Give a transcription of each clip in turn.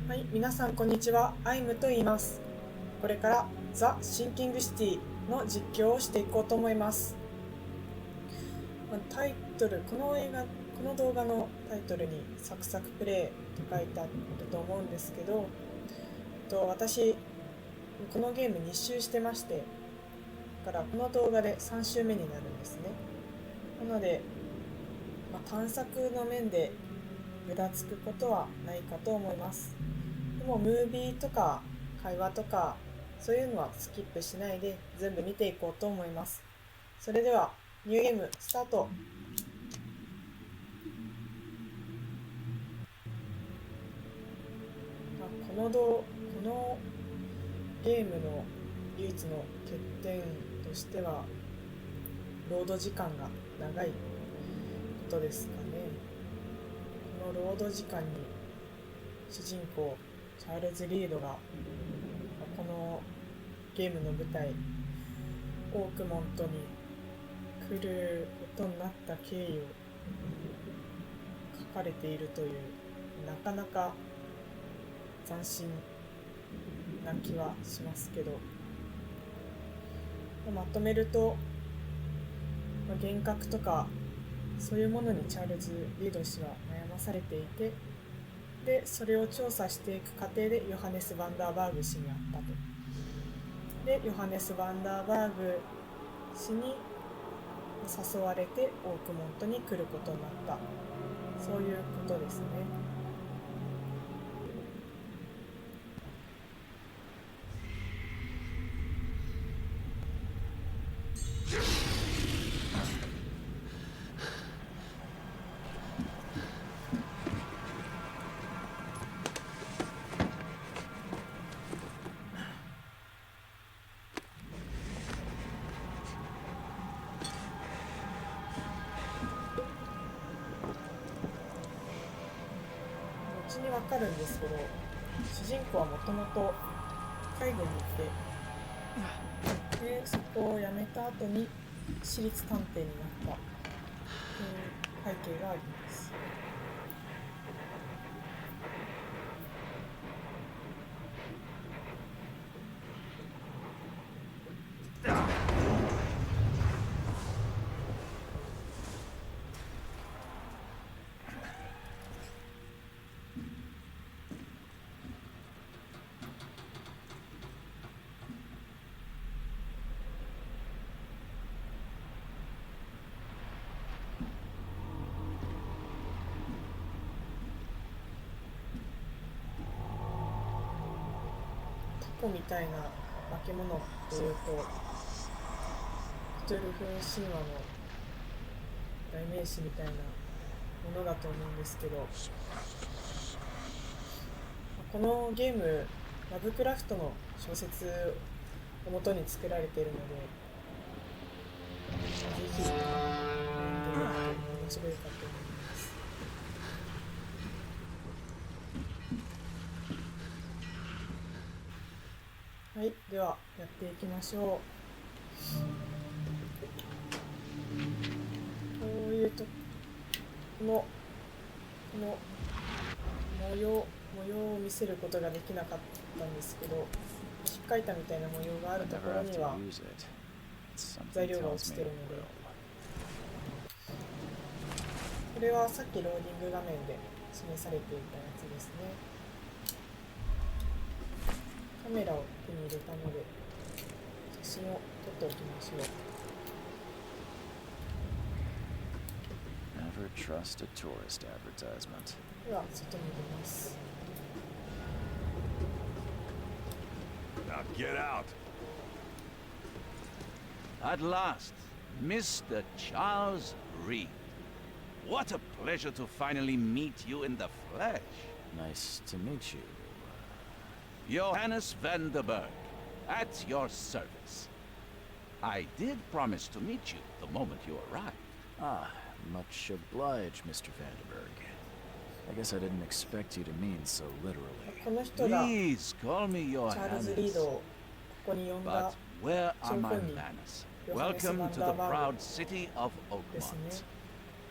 はい、皆さんこんにちは。アイムと言います。これからザ・シンキングシティの実況をしていこうと思います。タイトル、この動画のタイトルにサクサクプレイと書いてあると思うんですけど、私、このゲーム2周してまして、だからこの動画で3周目になるんですね。なので、探索の面で目立つくことはないかと思います。でもムービーとか会話とかそういうのはスキップしないで全部見ていこうと思います。それではニューゲームスタート。このゲームの唯一の欠点としてはロード時間が長いことですかね。このロード時間に主人公チャールズ・リードがこのゲームの舞台オークモントに来ることになった経緯を書かれているというなかなか斬新な気はしますけど、まとめると幻覚とかそういうものにチャールズ・リード氏は悩まされていて、でそれを調査していく過程でヨハネス・バンダーバーグ氏に会ったと。でヨハネス・バンダーバーグ氏に誘われてオークモントに来ることになった、そういうことですね。後に分かるんですけど、主人公はもともと海軍に行って、でそこを辞めた後に私立探偵になったという背景があります。タコみたいな化け物というとクトゥルフ神話の代名詞みたいなものだと思うんですけど、このゲームラブクラフトの小説を元に作られているので、ぜひ読んでみると面白いかと思います。はい、ではやっていきましょう。こういうとこの模様を見せることができなかったんですけど、引っかいたみたいな模様があるところには材料が落ちてるので、これはさっきローディング画面で示されていたやつですね。カメラを手に入れたので写真を撮っておきましょう。Never trust a tourist advertisement. では外に出ます。Now get out. At last, Mr. Charles Reed. What a pleasure to finally meet you in the flesh. Nice to meet you. Johannes van der Berg, at your service. I did promise to meet you the moment you arrived. Ah, much obliged, Mr. Vandenberg. I guess I didn't expect you to mean so literally. この人が Please call me チャールズ・リー Johannes. ドをここに呼んだ But where are my Giovanni. manners? Johannes Welcome van to der the Berg proud city of ですね。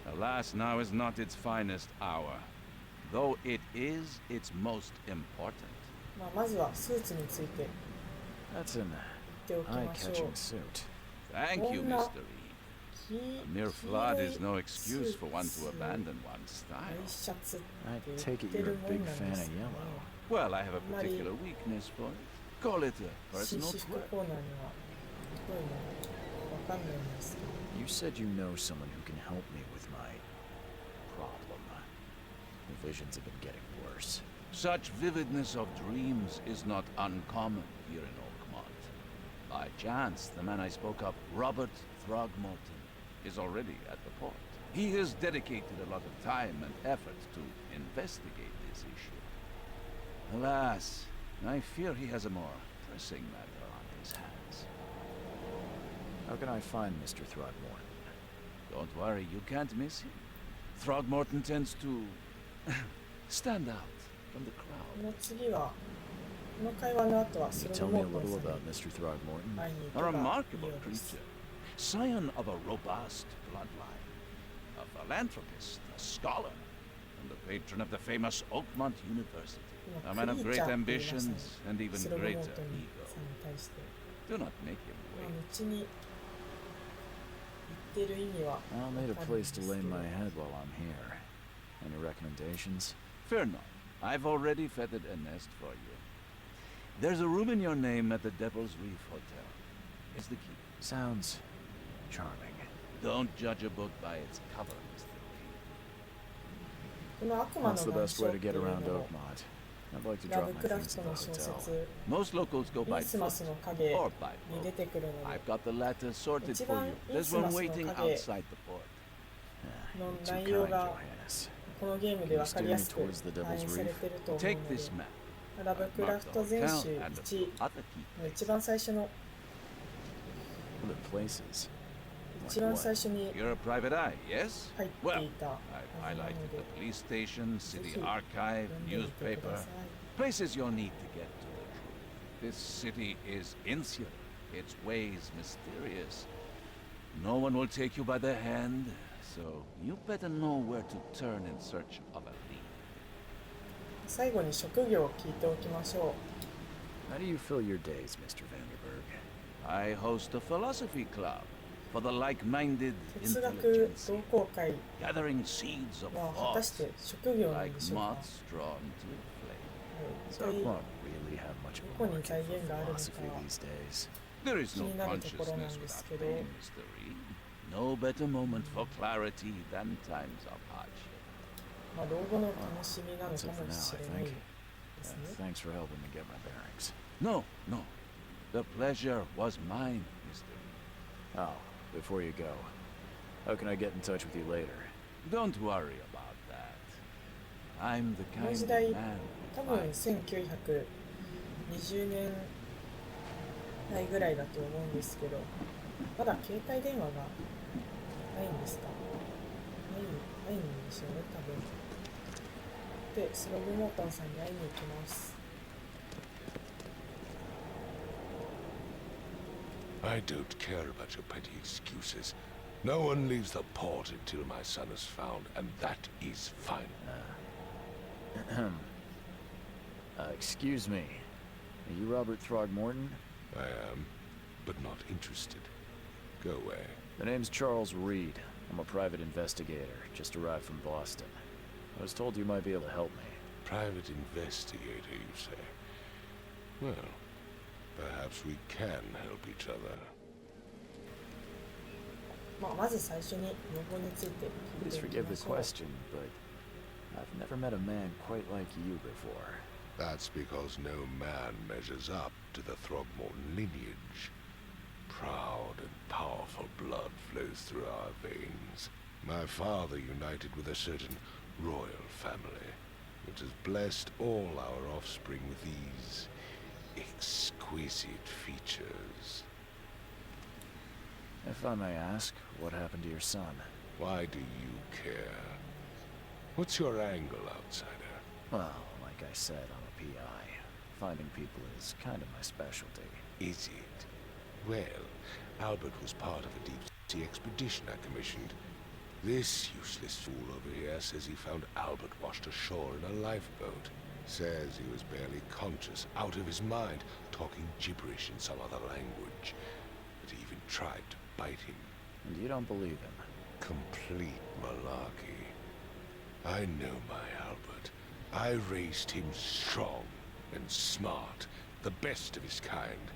Oakmont. Alas, now is not its finest hour. though it is its most important. まずはスーツについて That's an 言っておきましょう。 eye-catching suit. Thank you, Ona- Mr. Reed. A mere flood is no excuse for one to abandon one's ワ style. イシャツって I 言 take っ it て you're る a もん big なん fan です of け yellow. Well, I have a particular weakness for it. Call it a ど、紳 personal 士服 quirk. コーナーにはどういうのかわかんないんですけど、 You said you know someone who can help me with my problem. The visions have been getting worse. Such vividness of dreams is not uncommon here in Oakmont. By chance, the man I spoke of, Robert Throgmorton, is already at the port. He has dedicated a lot of time and effort to investigate this issue. Alas, I fear he has a more pressing matter on his hands. How can I find Mr. Throgmorton? Don't worry, you can't miss him. Throgmorton tends to stand out from the こ crowd. の次は、この会話の後はス Can ロ you グ tell モ me a ートン little さんに about Mr. Throgmorton? 会いに行 A けばいい remarkable ようです creature, scion of a robust bloodline, a philanthropist, a scholar, and the patron of the famous Oakmont University. A man of great ambitions and even スログモー greater トン ego. さんに対して、 Do not make him まあ、 wait. 後に言ってる意味は I'll need a わかるんで place す to けど lay my head while I'm here. Any recommendations? Fear not. I've already feathered a nest for you. There's a room in your name at the Devil's Reef Hotel. Here's the key. Sounds charming. Don't judge a book by its cover, Mr. この悪魔 What's の the 岩 best 礁 way っ to てい get うの around も Oakmont? I'd like to ラ drop ブ my クラフ things ト at the の小 hotel. 説 Most locals go イ by ンスマス foot の影 or by に boat. 出てくるの I've got the latter sorted Ichiban for you. There's one waiting Insumas no kage. outside the port. Ah, の you're too 内容 kind, が Johannes. このゲームで分かりやすく反映されてると思う Take ので this map. ラブ I've クラ marked フ the ト全 hotel 集 and a 1 few other key の一 places. 番最初の Other places. 一番最初に You're a private eye, yes? 入って Well, いたは I've ずな highlighted の the で police station, ぜ city ひ archive, 読んでみてく newspaper, ださい places you'll need to get to the truth. This city is insular, its ways mysterious. No one will take you by the hand, so you better know where to turn in search of a lead. 最後に職業を聞いておきましょ How do you fill your days, Mr. Vanderberg? I host a philosophy club for the like-minded う哲学 intelligentsia, 同好会 gathering seeds of は果たし thought て職業なん like でしょうか moths drawn to a flame. 一体 Doesn't really have much of a どこに market 財源があるのか for philosophy these days. There is no 気になるところなん consciousness です without けど pain, Mr. Reed. No better moment for clarity than times of hardship. まあ老後の楽しみなの That's か it for も now, し I れない think. ですね Thanks for helping me get my bearings. No, no. The pleasure was mine, Mr. Reed. Oh, before you go, how can I get in touch with you later? Don't worry about that. I'm the この kind 時 of 代 man 多 who 分 finds 1920年代ぐらいだと思うんですけど、まだ携帯電話がないんですか？ないんでしょうね、多分。で、スログモートンさんに会いに行きます。I don't care about your petty excuses. No one leaves the port until my son is found, and that is fine. Excuse me. Are you Robert Throgmorton? I am, but not interested. Go away. The name's Charles Reed. I'm a private investigator, just arrived from Boston. I was told you might be able to help me. Private investigator, you say? Well, perhaps we can help each other. まあ、まず最初に用語について聞い Please ていき forgive ま the しょう。 question, but I've never met a man quite like you before. That's because no man measures up to the Throgmorton lineage. Proud and powerful blood flows through our veins. My father united with a certain royal family, which has blessed all our offspring with these exquisite features. If I may ask, what happened to your son? Why do you care? What's your angle, outsider? Well, like I said, I'm a PI. Finding people is kind of my specialty. Is it? Well, Albert was part of a deep-sea expedition I commissioned. This useless fool over here says he found Albert washed ashore in a lifeboat. Says he was barely conscious, out of his mind, talking gibberish in some other language. But he even tried to bite him. And you don't believe him? Complete malarkey. I know my Albert. I raised him strong and smart, the best of his kind.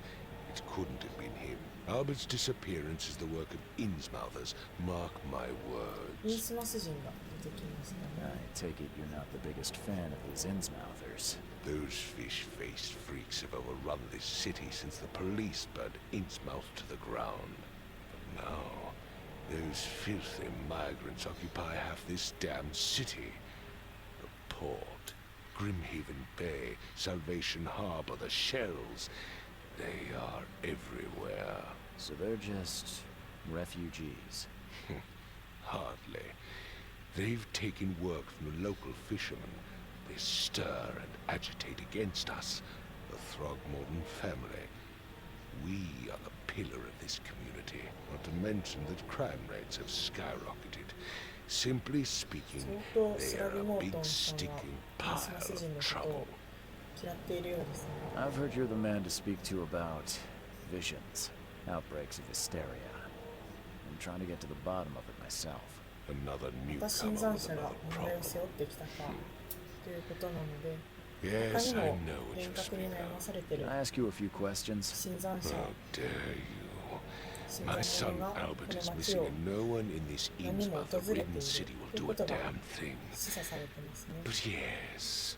It couldn't have been him. Albert's disappearance is the work of Innsmouthers. Mark my イン words. スマス人が出てきましたね。 I take it you're not the biggest fan of these Innsmouthers. Those fish-faced freaks have overrun this city since the police burned Innsmouth to the ground. But now, those filthy migrants occupy half this damn city. The port, Grimhaven Bay, Salvation Harbor, the shells. They are everywhere. So they're just refugees. Hardly. They've taken work from the local fishermen. They stir and agitate against us, the Throgmorton family. We are the pillar of this community, not to mention that crime rates have skyrocketed. Simply speaking, 相当 they スラ are グ a モー big トンさん sticking はインスマ pile ス人 of のこと trouble. を嫌っているようですね。 I've heard you're the man to speak to about visions, outbreaks of hysteria. I'm trying to get to the bottom of it myself. Another また新 newcomer 参 with 者が another 問題を problem. 背負ってきたかということなので、他 Yes, に I も know what 幻 you 覚に speak 悩ま of. されている Can I ask you a few questions? 新参者、 How dare you? 新 My 参 son 者がこ Albert の is 町 missing, を and no one in this 何も訪れている Innsmouth-ridden city will という do こ a とが damn thing. 示唆されてますね。 But yes,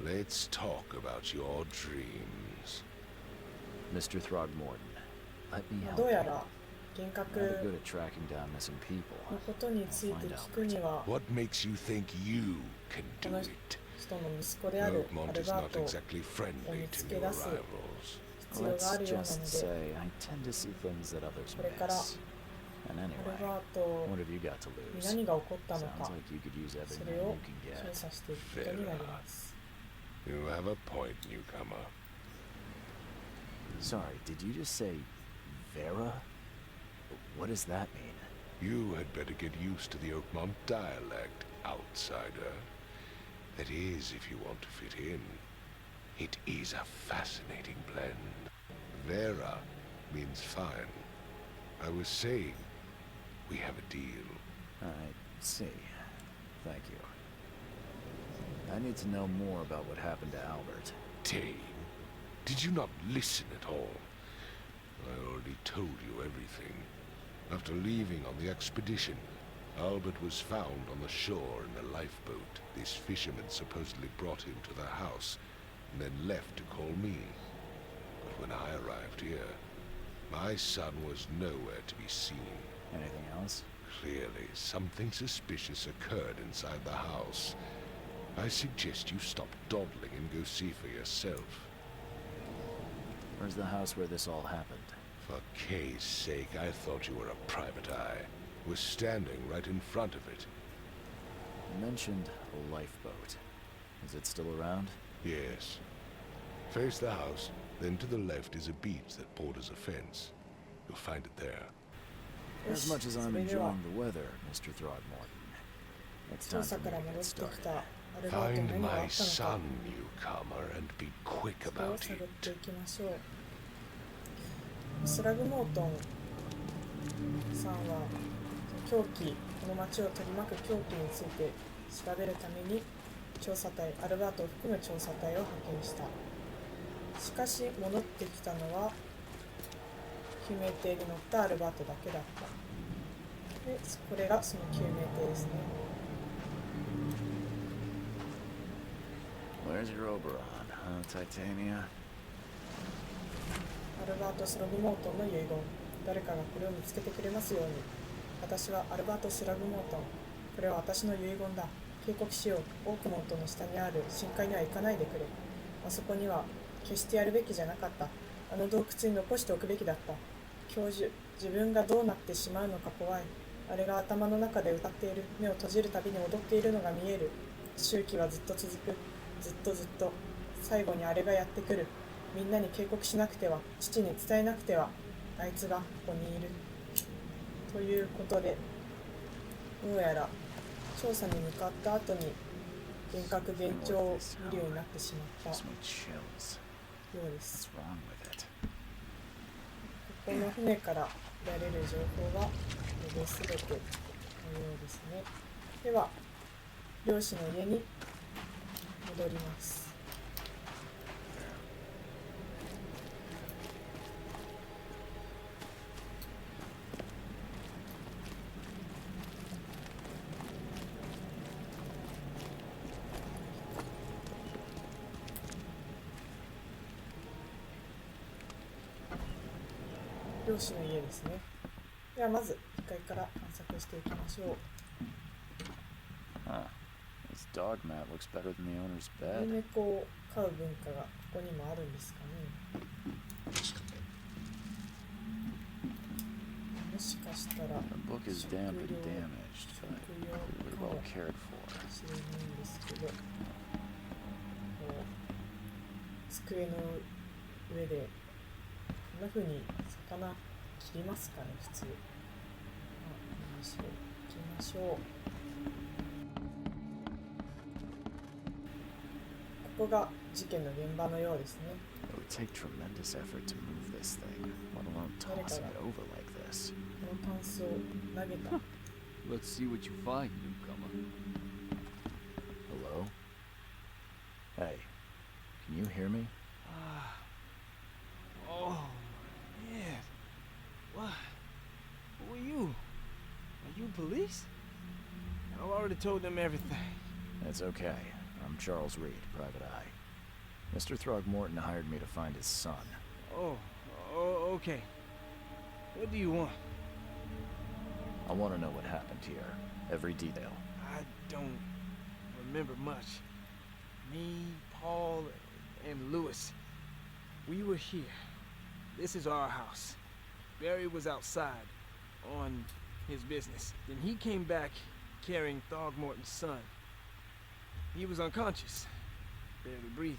let's talk about your dreams. Mr. Throgmorton, let me まあ help どう you. やら幻 I'm 覚 rather good at tracking down missing people. のことについて聞くには、 What makes you think you can do Well, it? 人の息子であるア Oakmont ル is バー not トを exactly friendly to new 見つけ出す arrivals. 必要が Let's あるようなの just で、 say I tend to see things that others これから miss. And アル anyway, バート what have you got to に lose? 何が起こったの Sounds か、 like you could use そ every れ man を you can 調 get. 査していくことになります。 You have a point, newcomer. Sorry, did you just say Vera? What does that mean? You had better get used to the Oakmont dialect, outsider. That is, if you want to fit in. It is a fascinating blend. Vera means fine. I was saying, we have a deal. I see. Thank you. I need to know more about what happened to Albert. Dane, did you not listen at all? I already told you everything. After leaving on the expedition, Albert was found on the shore in a lifeboat. This fisherman supposedly brought him to the house, and then left to call me. But when I arrived here, my son was nowhere to be seen. Anything else? Clearly, something suspicious occurred inside the house. I suggest you stop dawdling and go see for yourself. Where's the house where this all happened? For Kay's sake, I thought you were a private eye. We're standing right in front of it. You mentioned a lifeboat. Is it still around? Yes. Face the house, then to the left is a beach that borders a fence. You'll find it there. As much as そ I'm れでは enjoying the weather, Mr. Throgmorton, it's 調 time 査 for か me ら to 戻 get ってき started. たアルバートに Find 何があ my ったの son, か、 newcomer, and be quick それを about 探っ it. ていきましょう。スラグモートンさんは凶器、この町を取り巻く凶器について調べるために調査隊、アルバートを含む調査隊を派遣した。しかし戻ってきたのは救命艇に乗ったアルバートだけだった。で、これがその救命艇ですね。 Where's your Oberon, Titania? アルバート・スラグモートンの遺言。誰かがこれを見つけてくれますように。私はアルバート・スラグモートン。これは私の遺言だ。警告しよう。オークモントの下にある深海には行かないでくれ。あそこには決してやるべきじゃなかった。あの洞窟に残しておくべきだった。教授、自分がどうなってしまうのか怖い。あれが頭の中で歌っている。目を閉じるたびに踊っているのが見える。周期はずっと続く。ずっとずっと。最後にあれがやってくる。みんなに警告しなくては、父に伝えなくては、あいつがここにいる。ということで、どうやら調査に向かった後に幻覚幻聴を見るようになってしまったよ Gives me chills. うです。 What's wrong with it? ここの船から得られる情報はほぼ全てのようですね。では漁師の家に戻ります。漁師の家ですね。ではまず1階から探索していきましょう。Huh. This dog mat looks better than the owner's 犬 bed. 猫を飼う文化がここにもあるんですかね。もしかしたら The book is 食 damp 料 and damaged, 食 but 用 clearly かも well cared for. しれないんですけど、こう机の上でこんな風に魚切りますかね、普通。よいしょ、行きましょう。ここが事件の現場のようですね。 It would take tremendous effort to move this thing, let alone tossing it over like this. このタンスを投げた。 Let's see what you find, newcomer. Hello? Hey, can you hear me? Oh, man. What? Who are you? Are you police? I've already told them everything. It's okay. I'm Charles Reed, Private Eye. Mr. Throgmorton hired me to find his son. Oh, okay. What do you want? I want to know what happened here. Every detail. I don't remember much. Me, Paul, and Lewis. We were here. This is our house. Barry was outside on his business. Then he came back carrying Throgmorton's son. He was unconscious, barely breathing.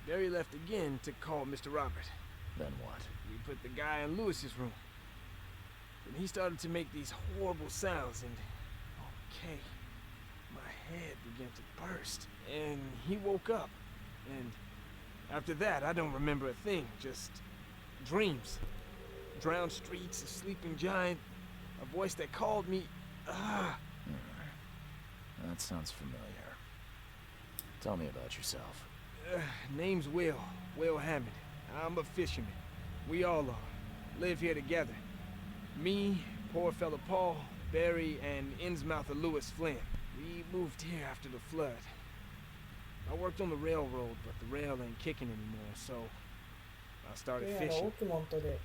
Barry left again to call Mr. Robert. Then what? We put the guy in Lewis's room. Then he started to make these horrible sounds and... Okay. My head began to burst. And he woke up. And after that, I don't remember a thing. Just dreams. Drowned streets, a sleeping giant, a voice that called me... That sounds familiar. Tell me about yourself. Name's Will Hammond. I'm a fisherman. We all are. Live here together. Me, poor fella Paul, Barry, and Innsmouther Lewis Flynn. We moved here after the flood. I worked on the railroad, but the rail ain't kicking anymore, so I ど started うやらオ fishing. ークモントで It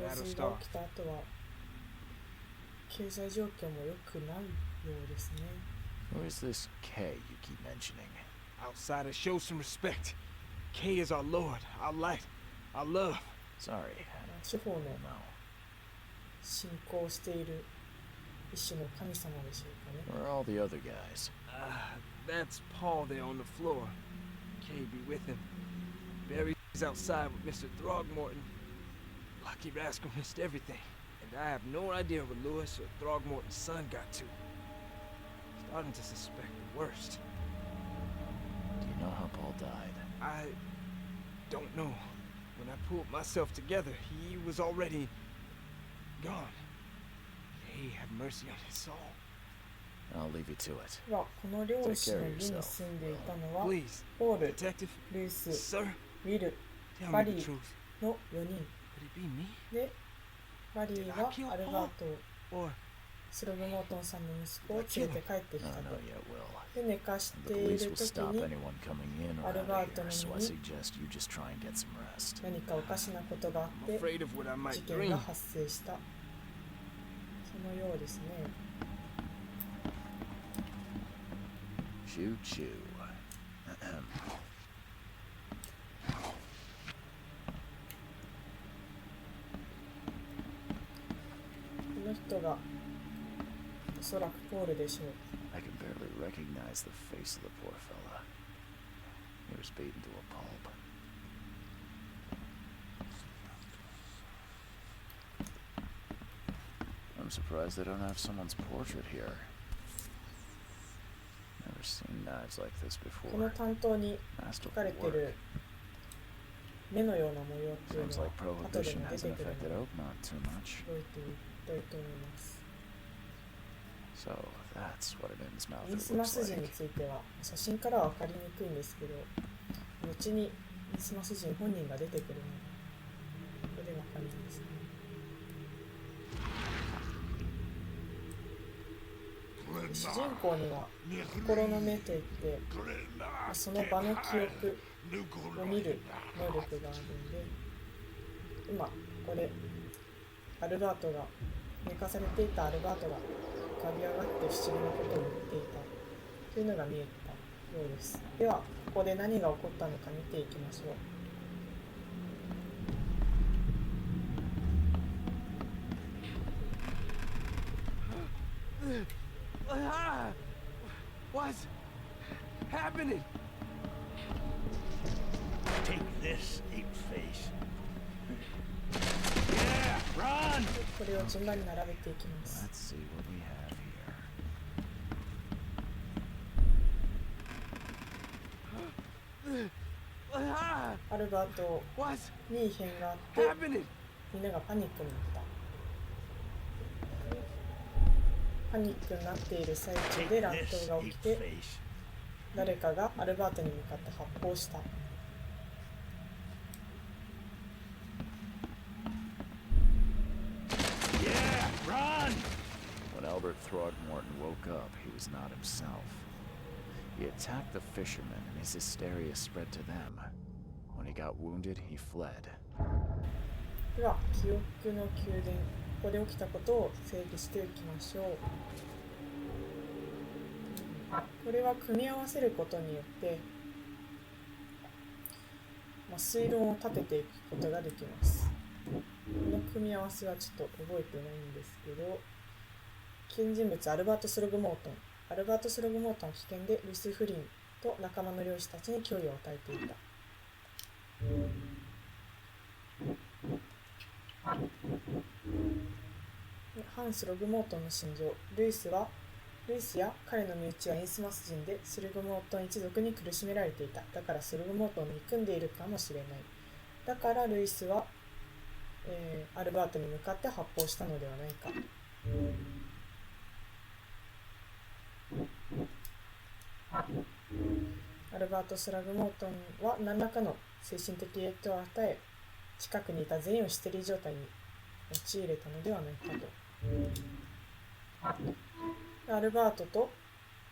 洪 was at a 水 start. が起きた後は経済状況も良くないようですね。 Who is this K you keep mentioning? Outsiders, show some respect. K is our Lord, our light, our love. Sorry. 地方の No. 信仰している一種の神様でしょうかね。 Where are all the other guys? That's Paul there on the floor. K be with him. Barry's outside with Mr. Throgmorton. Lucky rascal missed everything. And I have no idea where Lewis or Throgmorton's son got to. Starting to suspect the worst. Do you know how Paul died? I don't know. When I pulled myself together, he was already gone. May have mercy on his soul. I'll leave you to it. ではこの漁師の家に住んでいたのは Please, ポール、 detective, ルイス、 sir, ウィル tell me the Buddy. truth. の4人 Could it be me? で、バリーはアルバート、 Or スログモートンさんの息子を連れて帰ってき No, た no, と。 yet, Will. で、寝かし The てい police る will 時 stop に anyone coming in or out of Alberto here, so I Nini. suggest you just try and get some rest. 何かおかしなことがあっ I'm て afraid of what I 事 might 件 dream. が発生した。そのようですね。 Choo choo. この人がおそらくポールでしょう。 I can barely recognize the face of the poor fella. He was beaten to a pulp. I'm surprised they don't have someone's portrait here. Never seen knives like this この before. 担当に書かれ Masterful て work. る目のような模様っていう Seems のは like 後で prohibition も出て hasn't くる affected ので Oakmont too much. 覚えていきたいと思います。 So that's what an イン Innsmouth スマス looks 人に like. ついては写真からは分かりにくいんですけど、後にインスマス人本人が出てくるので、ここで分かりますね。主人公には心の目といって、その場の記憶を見る能力があるんで、今ここでアルバートが寝かされていたアルバートが浮かび上がって不思議なことを言っていたというのが見えたようです。ではここで何が起こったのか見ていきましょう。What's happening? Take this, ape face. Yeah, run! これを順番に並べていきます。 Let's see what we have here. アルバート What's に異変があって、 happening? みんながパニックになった。パニックになっている最中 Take で乱 this, 闘が起 ape きて、 face. 誰かがアルバートに向かって発砲した。 Yeah, run! When Albert Throgmorton woke up, he was not himself. He attacked the fishermen, and his hysteria spread to them. When he got wounded, he fled. では、記憶の宮殿、ここで起きたことを整理していきましょう。これは組み合わせることによって、推論を立てていくことができます。この組み合わせはちょっと覚えてないんですけど、危険人物アルバート・スログモートン。アルバート・スログモートンは危険でルイス・フリンと仲間の漁師たちに脅威を与えていた。ハンス・ログモートンの心情。ルイスや彼の身内はインスマス人でスルグモートン一族に苦しめられていた。だからスルグモートンを憎んでいるかもしれない。だからルイスは、アルバートに向かって発砲したのではないか。アルバート・スラグモートンは何らかの精神的影響を与え、近くにいた全員をヒステリー状態に陥れたのではないかと。アルバートと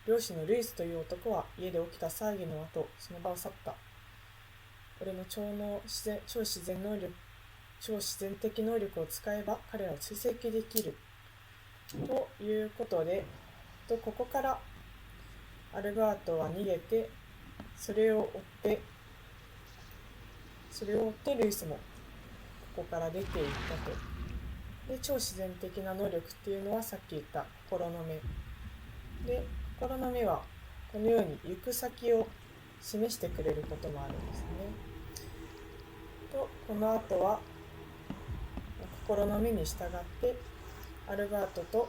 漁師のルイスという男は家で起きた騒ぎの後、その場を去った。俺の超自然的能力を使えば彼らを追跡できる。ということで、ここからアルバートは逃げて、それを追ってルイスもここから出ていったと。で、超自然的な能力っていうのはさっき言った心の目。で、心の目はこのように行く先を示してくれることもあるんですね。と、この後は心の目に従ってアルバートと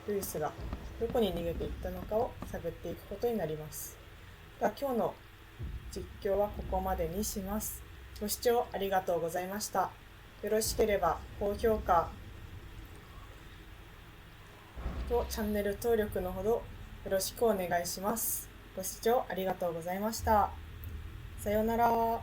ルイスがどこに逃げていったのかを探っていくことになります。では今日の実況はここまでにします。ご視聴ありがとうございました。よろしければ高評価とチャンネル登録のほどよろしくお願いします。ご視聴ありがとうございました。さようなら。